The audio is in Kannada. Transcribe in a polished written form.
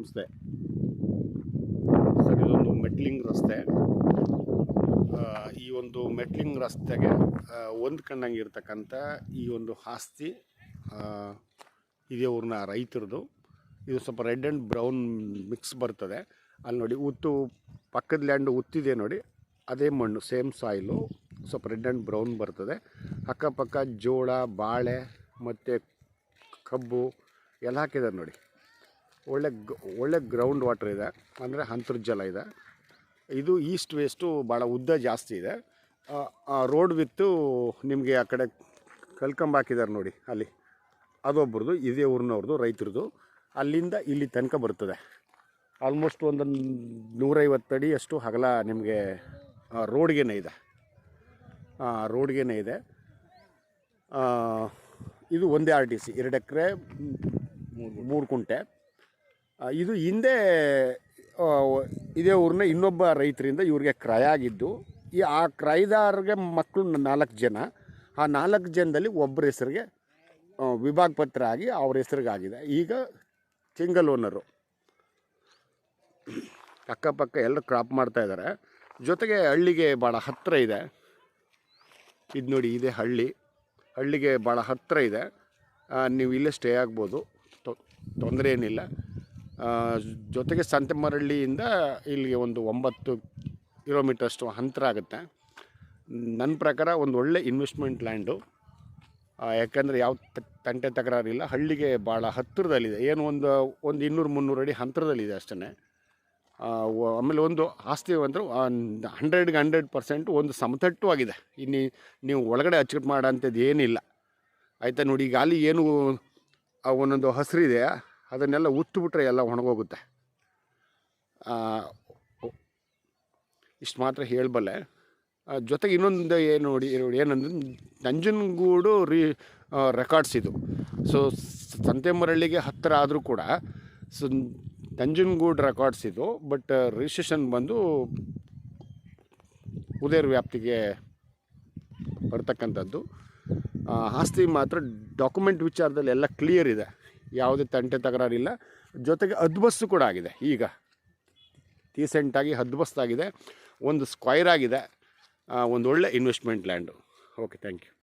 ಸಂಸ್ಥೆ ಸರ್. ಇದೊಂದು ಮೆಟ್ಲಿಂಗ್ ರಸ್ತೆ. ಈ ಒಂದು ಮೆಟ್ಲಿಂಗ್ ರಸ್ತೆಗೆ ಹೊಂದ್ಕೊಂಡಂಗೆ ಇರ್ತಕ್ಕಂಥ ಈ ಒಂದು ಆಸ್ತಿ ಇದೇ ಊರಿನ ರೈತರದು. ಇದು ಸ್ವಲ್ಪ ರೆಡ್ ಆ್ಯಂಡ್ ಬ್ರೌನ್ ಮಿಕ್ಸ್ ಬರ್ತದೆ. ಅಲ್ಲಿ ನೋಡಿ ಉತ್ತು ಪಕ್ಕದ ಲ್ಯಾಂಡು ಉತ್ತಿದೆ ನೋಡಿ, ಅದೇ ಮಣ್ಣು ಸೇಮ್ ಸಾಯಿಲು, ಸ್ವಲ್ಪ ರೆಡ್ ಆ್ಯಂಡ್ ಬ್ರೌನ್ ಬರ್ತದೆ. ಅಕ್ಕಪಕ್ಕ ಜೋಳ, ಬಾಳೆ ಮತ್ತು ಕಬ್ಬು ಎಲ್ಲ ಹಾಕಿದ್ದಾರೆ ನೋಡಿ. ಒಳ್ಳೆ ಗ್ರೌಂಡ್ ವಾಟರ್ ಇದೆ, ಅಂದರೆ ಅಂತರ್ಜಲ ಇದೆ. ಇದು ಈಸ್ಟ್ ವೆಸ್ಟು ಭಾಳ ಉದ್ದ ಜಾಸ್ತಿ ಇದೆ. ರೋಡ್ ವಿತ್ತು ನಿಮಗೆ ಆ ಕಡೆ ಕಲ್ಕಂಬ ಹಾಕಿದ್ದಾರೆ ನೋಡಿ, ಅಲ್ಲಿ ಅದೊಬ್ಬರದು, ಇದೇ ಊರಿನವ್ರದ್ದು ರೈತರದು. ಅಲ್ಲಿಂದ ಇಲ್ಲಿ ತನಕ ಬರ್ತದೆ. ಆಲ್ಮೋಸ್ಟ್ ಒಂದು 150 ಅಡಿ ಅಷ್ಟು ಅಗಲ ನಿಮಗೆ ರೋಡ್ಗೇನೆ ಇದೆ. ಇದು ಒಂದೇ RTC 2 ಎಕರೆ 3 ಕುಂಟೆ. ಇದು ಹಿಂದೆ ಇದೇ ಊರಿನ ಇನ್ನೊಬ್ಬ ರೈತರಿಂದ ಇವ್ರಿಗೆ ಕ್ರಯ ಆಗಿದ್ದು. ಆ ಕ್ರಯದಾರರಿಗೆ ಮಕ್ಕಳು 4 ಜನ. ಆ 4 ಜನದಲ್ಲಿ ಒಬ್ಬರ ಹೆಸರಿಗೆ ವಿಭಾಗ ಪತ್ರ ಆಗಿ ಅವ್ರ ಹೆಸರಿಗಾಗಿದೆ. ಈಗ ಸಿಂಗಲ್ ಓನರು. ಅಕ್ಕಪಕ್ಕ ಎಲ್ಲ ಕ್ರಾಪ್ ಮಾಡ್ತಾಯಿದ್ದಾರೆ. ಜೊತೆಗೆ ಹಳ್ಳಿಗೆ ಭಾಳ ಹತ್ತಿರ ಇದೆ. ಇದು ನೋಡಿ, ಇದೇ ಹಳ್ಳಿಗೆ ಭಾಳ ಹತ್ತಿರ ಇದೆ. ನೀವು ಇಲ್ಲೇ ಸ್ಟೇ ಆಗ್ಬೋದು, ತೊಂದರೆ ಏನಿಲ್ಲ. ಜೊತೆಗೆ ಸಂತೆಮರಳ್ಳಿಯಿಂದ ಇಲ್ಲಿಗೆ ಒಂದು 9 ಕಿಲೋಮೀಟ್ರಷ್ಟು ಅಂತರ ಆಗುತ್ತೆ. ನನ್ನ ಪ್ರಕಾರ ಒಂದು ಒಳ್ಳೆ ಇನ್ವೆಸ್ಟ್ಮೆಂಟ್ ಲ್ಯಾಂಡು. ಯಾಕಂದರೆ ಯಾವ ತಂಟೆ ತಕರಾರಿಲ್ಲ. ಹಳ್ಳಿಗೆ ಭಾಳ ಹತ್ತಿರದಲ್ಲಿದೆ. ಏನು ಒಂದು 200-300 ಅಡಿ ಅಂತರದಲ್ಲಿದೆ ಅಷ್ಟೇ. ಆಮೇಲೆ ಒಂದು ಆಸ್ತಿ ಅಂದರೆ 100ಗೆ 100% ಒಂದು ಸಮತಟ್ಟುವಾಗಿದೆ. ಇನ್ನು ನೀವು ಒಳಗಡೆ ಅಚ್ಚುಕಟ್ಟು ಮಾಡೋಂಥದ್ದು ಏನಿಲ್ಲ, ಆಯಿತಾ. ನೋಡಿ, ಈಗ ಅಲ್ಲಿ ಏನು ಒಂದೊಂದು ಹಸಿರಿದೆ, ಅದನ್ನೆಲ್ಲ ಉತ್ತುಬಿಟ್ರೆ ಎಲ್ಲ ಒಣಗೋಗುತ್ತೆ. ಇಷ್ಟು ಮಾತ್ರ ಹೇಳಬಲ್ಲೆ. ಜೊತೆಗೆ ಇನ್ನೊಂದು ನೋಡಿ ಏನಂದ್ರೆ, ನಂಜನಗೂಡು ರೆಕಾರ್ಡ್ಸ್ ಇದು. ಸೊ ಸಂತೆಮರಳ್ಳಿಗೆ ಹತ್ತಿರ ಆದರೂ ಕೂಡ ನಂಜನಗೂಡು ರೆಕಾರ್ಡ್ಸ್ ಇದು. ಬಟ್ ರಿಜಿಸ್ಟ್ರೇಷನ್ ಬಂದು ಉದಯರ್ ವ್ಯಾಪ್ತಿಗೆ ಬರ್ತಕ್ಕಂಥದ್ದು. ಆಸ್ತಿ ಮಾತ್ರ ಡಾಕ್ಯುಮೆಂಟ್ ವಿಚಾರದಲ್ಲಿ ಎಲ್ಲ ಕ್ಲಿಯರ್ ಇದೆ, ಯಾವುದೇ ತಂಟೆ ತಕರಾರಿಲ್ಲ. ಜೊತೆಗೆ ಹದ್ಬಸ್ಸು ಕೂಡ ಆಗಿದೆ. ಈಗ ರೀಸೆಂಟಾಗಿ ಹದ್ಬಸ್ತಾಗಿದೆ. ಒಂದು ಸ್ಕ್ವೈರ್ ಆಗಿದೆ. ಒಂದು ಒಳ್ಳೆ investment land. Okay, thank you.